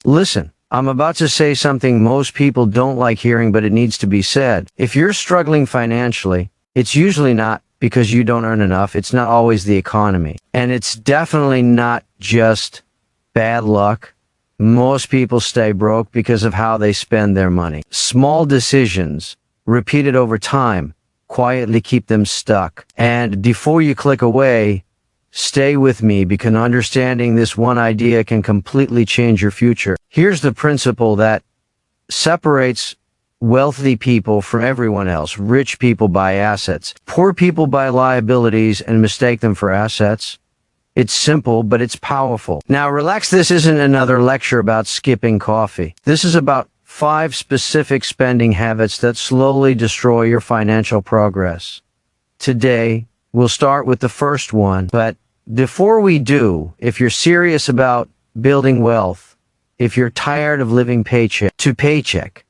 Listen, I'm about to say something most people don't like hearing, but it needs to be said. If you're struggling financially, it's usually not because you don't earn enough. It's not always the economy. And it's definitely not just bad luck. Most people stay broke because of how they spend their money. Small decisions, repeated over time, quietly keep them stuck. And before you click away, stay with me, because understanding this one idea can completely change your future. Here's the principle that separates wealthy people from everyone else. Rich people buy assets. Poor people buy liabilities and mistake them for assets. It's simple, but it's powerful. Now relax, this isn't another lecture about skipping coffee. This is about 5 specific spending habits that slowly destroy your financial progress. Today, we'll start with the first one, but before we do, if you're serious about building wealth, if you're tired of living paycheck to paycheck,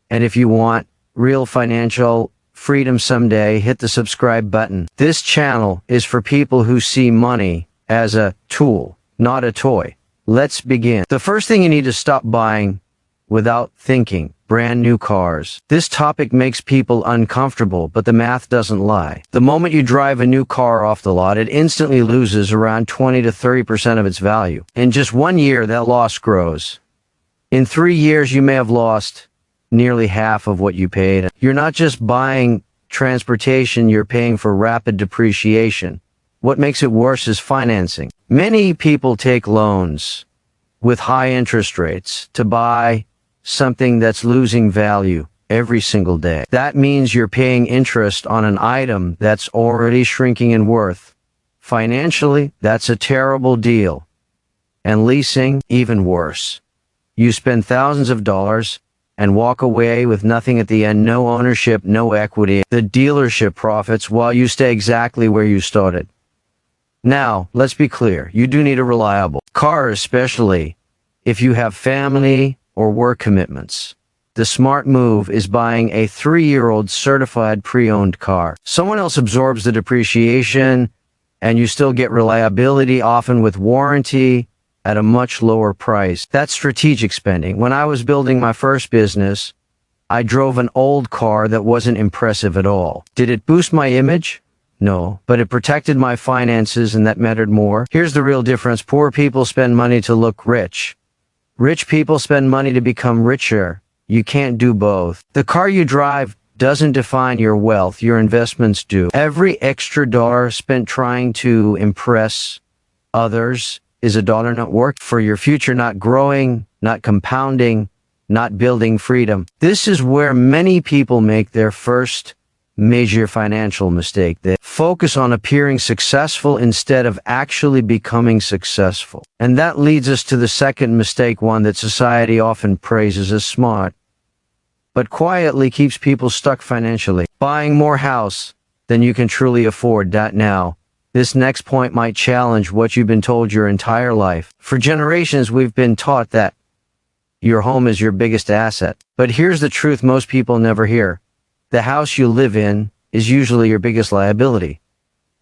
and if you want real financial freedom someday, hit the subscribe button. This channel is for people who see money as a tool, not a toy. Let's begin. The first thing you need to stop buying without thinking: brand new cars. This topic makes people uncomfortable, but the math doesn't lie. The moment you drive a new car off the lot, it instantly loses around 20 to 30% of its value. In just 1 year, that loss grows. In 3 years, you may have lost nearly half of what you paid. You're not just buying transportation, you're paying for rapid depreciation. What makes it worse is financing. Many people take loans with high interest rates to buy something that's losing value every single day. That means you're paying interest on an item that's already shrinking in worth. Financially, that's a terrible deal. And leasing, even worse. You spend thousands of dollars and walk away with nothing at the end. No ownership, no equity. The dealership profits while you stay exactly where you started. Now, let's be clear. You do need a reliable car, especially if you have family or work commitments. The smart move is buying a 3-year-old certified pre-owned car. Someone else absorbs the depreciation, and you still get reliability, often with warranty, at a much lower price. That's strategic spending. When I was building my first business, I drove an old car that wasn't impressive at all. Did it boost my image? No, but it protected my finances, and that mattered more. Here's the real difference. Poor people spend money to look rich. Rich people spend money to become richer. You can't do both. The car you drive doesn't define your wealth. Your investments do. Every extra dollar spent trying to impress others is a dollar not worked for your future, not growing, not compounding, not building freedom. This is where many people make their first major financial mistake. They focus on appearing successful instead of actually becoming successful. And that leads us to the second mistake, one that society often praises as smart, but quietly keeps people stuck financially. Buying more house than you can truly afford. Now, this next point might challenge what you've been told your entire life. For generations, we've been taught that your home is your biggest asset. But here's the truth most people never hear. The house you live in is usually your biggest liability.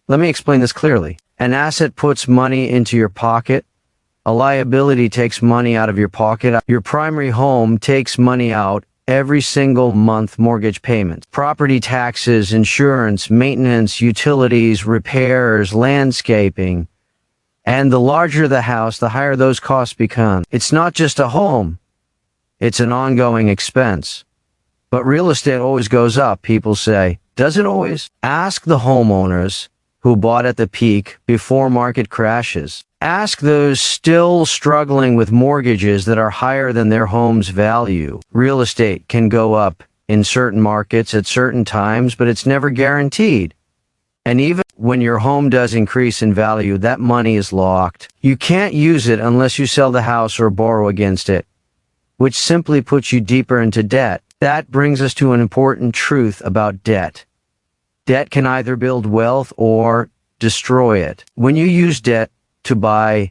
Let me explain this clearly. An asset puts money into your pocket. A liability takes money out of your pocket. Your primary home takes money out every single month. Mortgage payments, property taxes, insurance, maintenance, utilities, repairs, landscaping. And the larger the house, the higher those costs become. It's not just a home. It's an ongoing expense. But real estate always goes up, people say. Does it always? Ask the homeowners who bought at the peak before market crashes. Ask those still struggling with mortgages that are higher than their home's value. Real estate can go up in certain markets at certain times, but it's never guaranteed. And even when your home does increase in value, that money is locked. You can't use it unless you sell the house or borrow against it, which simply puts you deeper into debt. That brings us to an important truth about debt. Debt can either build wealth or destroy it. When you use debt to buy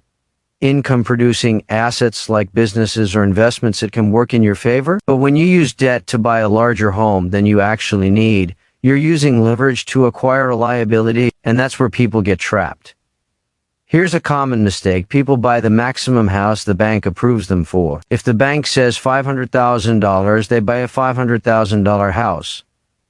income-producing assets like businesses or investments, it can work in your favor. But when you use debt to buy a larger home than you actually need, you're using leverage to acquire a liability, and that's where people get trapped. Here's a common mistake. People buy the maximum house the bank approves them for. If the bank says $500,000, they buy a $500,000 house.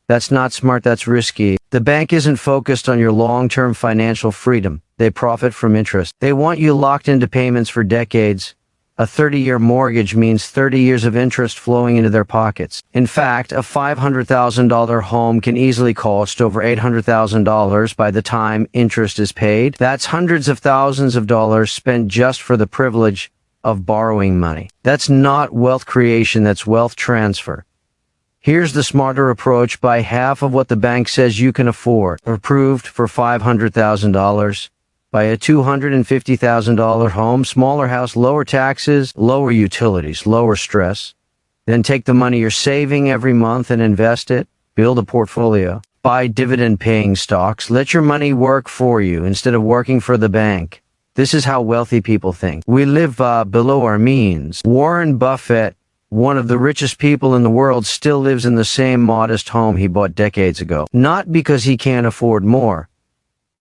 That's not smart, that's risky. The bank isn't focused on your long-term financial freedom. They profit from interest. They want you locked into payments for decades. A 30-year mortgage means 30 years of interest flowing into their pockets. In fact, a $500,000 home can easily cost over $800,000 by the time interest is paid. That's hundreds of thousands of dollars spent just for the privilege of borrowing money. That's not wealth creation, that's wealth transfer. Here's the smarter approach. Buy half of what the bank says you can afford. Approved for $500,000. Buy a $250,000 home, smaller house, lower taxes, lower utilities, lower stress. Then take the money you're saving every month and invest it. Build a portfolio. Buy dividend-paying stocks. Let your money work for you instead of working for the bank. This is how wealthy people think. We live below our means. Warren Buffett, one of the richest people in the world, still lives in the same modest home he bought decades ago. Not because he can't afford more,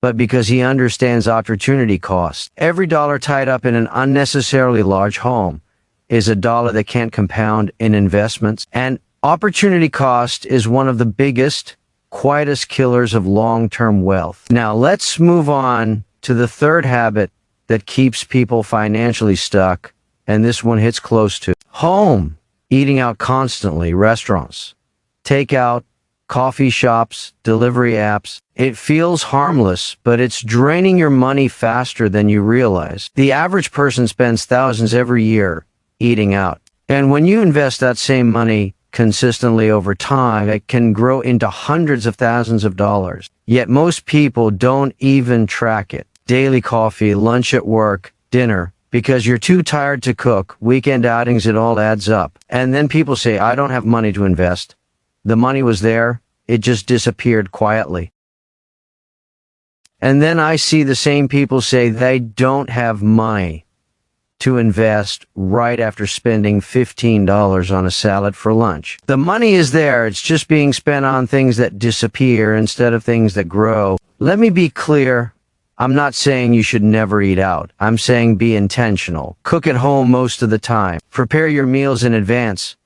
but because he understands opportunity cost. Every dollar tied up in an unnecessarily large home is a dollar that can't compound in investments. And opportunity cost is one of the biggest, quietest killers of long-term wealth. Now let's move on to the third habit that keeps people financially stuck, and this one hits close to home. Eating out constantly, restaurants, takeout, coffee shops, delivery apps. It feels harmless, but it's draining your money faster than you realize. The average person spends thousands every year eating out. And when you invest that same money consistently over time, it can grow into hundreds of thousands of dollars. Yet most people don't even track it. Daily coffee, lunch at work, dinner, because you're too tired to cook, weekend outings, it all adds up. And then people say, I don't have money to invest. The money was there, it just disappeared quietly. And then I see the same people say they don't have money to invest right after spending $15 on a salad for lunch. The money is there, it's just being spent on things that disappear instead of things that grow. Let me be clear. I'm not saying you should never eat out. I'm saying be intentional. Cook at home most of the time. Prepare your meals in advance.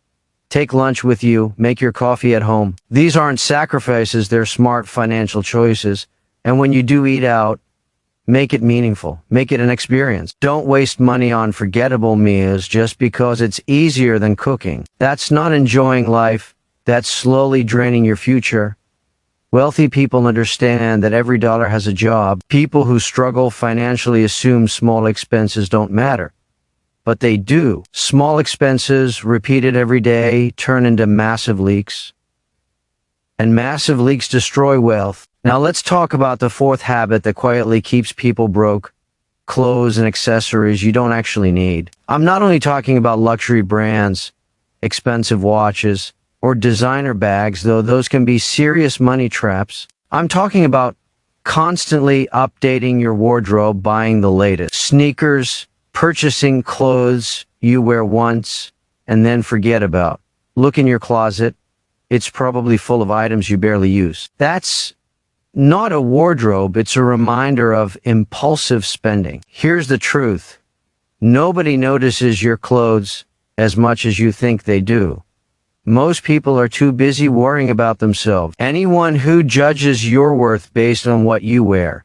Take lunch with you. Make your coffee at home. These aren't sacrifices, they're smart financial choices. And when you do eat out, make it meaningful. Make it an experience. Don't waste money on forgettable meals just because it's easier than cooking. That's not enjoying life. That's slowly draining your future. Wealthy people understand that every dollar has a job. People who struggle financially assume small expenses don't matter. But they do. Small expenses repeated every day turn into massive leaks. And massive leaks destroy wealth. Now let's talk about the fourth habit that quietly keeps people broke. Clothes and accessories you don't actually need. I'm not only talking about luxury brands, expensive watches, or designer bags, though those can be serious money traps. I'm talking about constantly updating your wardrobe, buying the latest. Sneakers, purchasing clothes you wear once and then forget about. Look in your closet. It's probably full of items you barely use. That's not a wardrobe, it's a reminder of impulsive spending. Here's the truth. Nobody notices your clothes as much as you think they do. Most people are too busy worrying about themselves. Anyone who judges your worth based on what you wear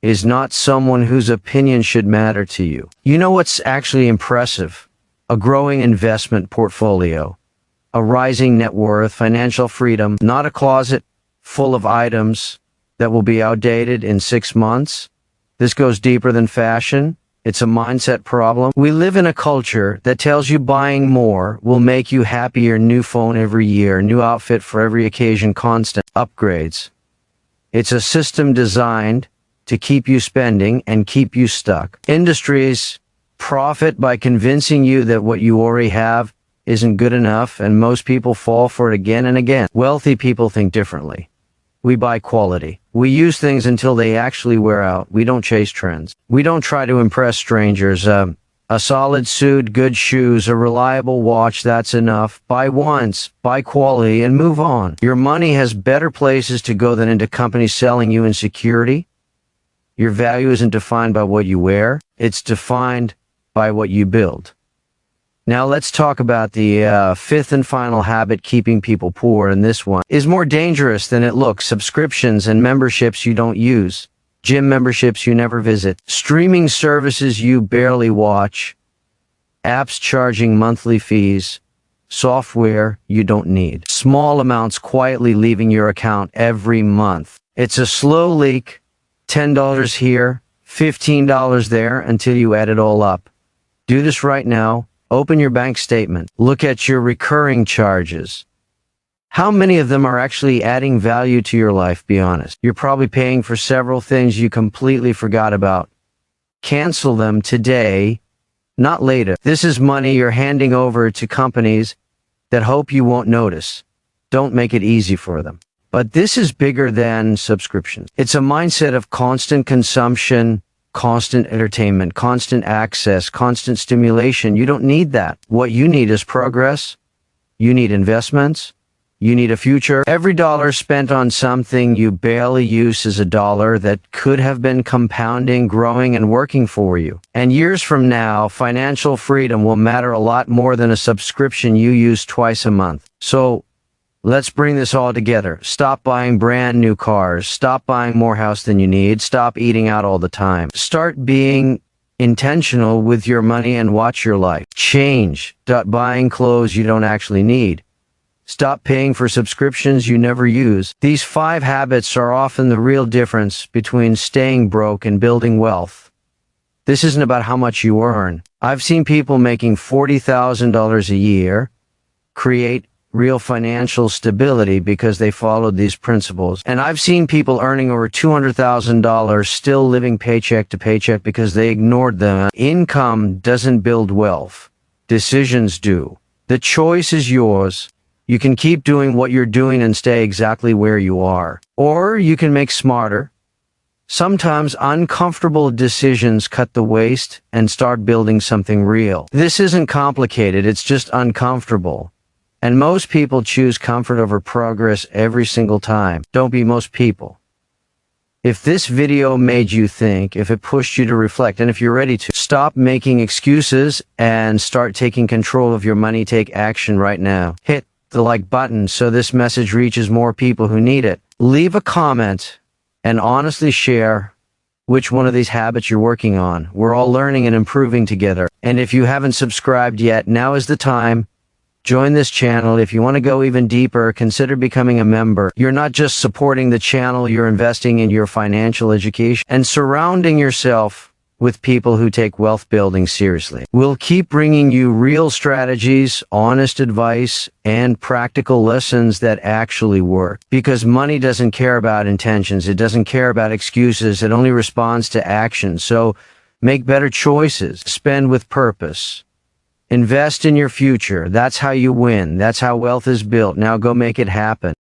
is not someone whose opinion should matter to you. You know what's actually impressive? A growing investment portfolio, a rising net worth, financial freedom, not a closet full of items that will be outdated in 6 months. This goes deeper than fashion. It's a mindset problem. We live in a culture that tells you buying more will make you happier. New phone every year, new outfit for every occasion, constant upgrades. It's a system designed to keep you spending and keep you stuck. Industries profit by convincing you that what you already have isn't good enough, and most people fall for it again and again. Wealthy people think differently. We buy quality. We use things until they actually wear out. We don't chase trends. We don't try to impress strangers. A solid suit, good shoes, a reliable watch, that's enough. Buy once, buy quality, and move on. Your money has better places to go than into companies selling you insecurity, Your value isn't defined by what you wear, it's defined by what you build. Now let's talk about the fifth and final habit keeping people poor, and this one is more dangerous than it looks. Subscriptions and memberships you don't use. Gym memberships you never visit. Streaming services you barely watch. Apps charging monthly fees. Software you don't need. Small amounts quietly leaving your account every month. It's a slow leak. $10 here, $15 there, until you add it all up. Do this right now. Open your bank statement. Look at your recurring charges. How many of them are actually adding value to your life? Be honest. You're probably paying for several things you completely forgot about. Cancel them today, not later. This is money you're handing over to companies that hope you won't notice. Don't make it easy for them. But this is bigger than subscriptions. It's a mindset of constant consumption, constant entertainment, constant access, constant stimulation. You don't need that. What you need is progress. You need investments. You need a future. Every dollar spent on something you barely use is a dollar that could have been compounding, growing, and working for you. And years from now, financial freedom will matter a lot more than a subscription you use twice a month. So let's bring this all together. Stop buying brand new cars. Stop buying more house than you need. Stop eating out all the time. Start being intentional with your money and watch your life change. Stop buying clothes you don't actually need. Stop paying for subscriptions you never use. These 5 habits are often the real difference between staying broke and building wealth. This isn't about how much you earn. I've seen people making $40,000 a year create real financial stability because they followed these principles. And I've seen people earning over $200,000 still living paycheck to paycheck because they ignored them. Income doesn't build wealth. Decisions do. The choice is yours. You can keep doing what you're doing and stay exactly where you are. Or you can make smarter, sometimes uncomfortable decisions, cut the waste, and start building something real. This isn't complicated, it's just uncomfortable. And most people choose comfort over progress every single time. Don't be most people. If this video made you think, if it pushed you to reflect, and if you're ready to, stop making excuses and start taking control of your money. Take action right now. Hit the like button so this message reaches more people who need it. Leave a comment and honestly share which one of these habits you're working on. We're all learning and improving together. And if you haven't subscribed yet, now is the time. Join this channel. If you want to go even deeper, consider becoming a member. You're not just supporting the channel, you're investing in your financial education and surrounding yourself with people who take wealth building seriously. We'll keep bringing you real strategies, honest advice, and practical lessons that actually work. Because money doesn't care about intentions. It doesn't care about excuses. It only responds to action. So make better choices. Spend with purpose. Invest in your future. That's how you win. That's how wealth is built. Now go make it happen.